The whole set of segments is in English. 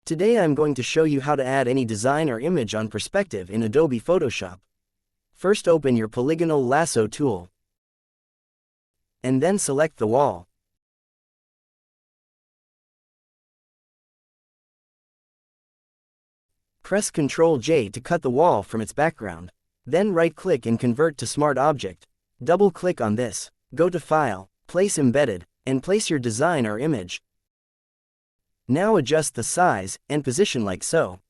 Today I'm going to show you how to add any design or image on perspective in Adobe Photoshop. First open your polygonal lasso tool. And then select the wall. Press Ctrl J to cut the wall from its background. Then right-click and convert to Smart Object. Double-click on this. Go to File, Place Embedded, and place your design or image. Now adjust the size and position like so.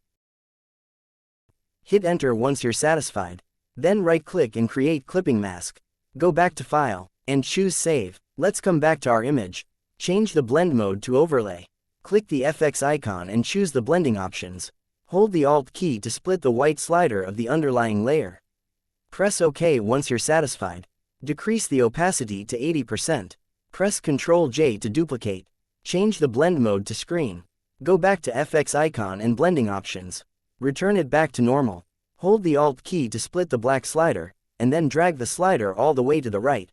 Hit Enter once you're satisfied. Then right-click and create clipping mask. Go back to File, and choose Save. Let's come back to our image. Change the blend mode to Overlay. Click the FX icon and choose the blending options. Hold the Alt key to split the white slider of the underlying layer. Press OK once you're satisfied. Decrease the opacity to 80%. Press Ctrl J to duplicate. Change the blend mode to screen. Go back to FX icon and blending options. Return it back to normal. Hold the Alt key to split the black slider, and then drag the slider all the way to the right.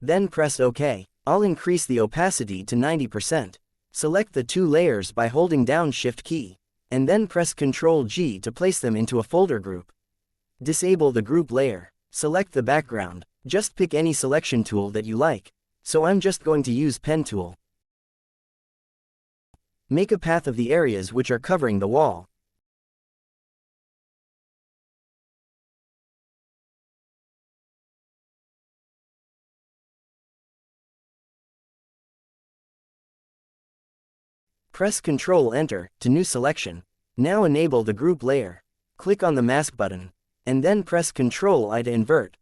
Then press OK. I'll increase the opacity to 90%. Select the two layers by holding down Shift key, and then press Ctrl G to place them into a folder group. Disable the group layer. Select the background. Just pick any selection tool that you like. So I'm just going to use Pen tool. Make a path of the areas which are covering the wall. Press Ctrl Enter to new selection. Now enable the group layer. Click on the mask button, and then press Ctrl I to invert.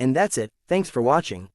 And that's it. Thanks for watching.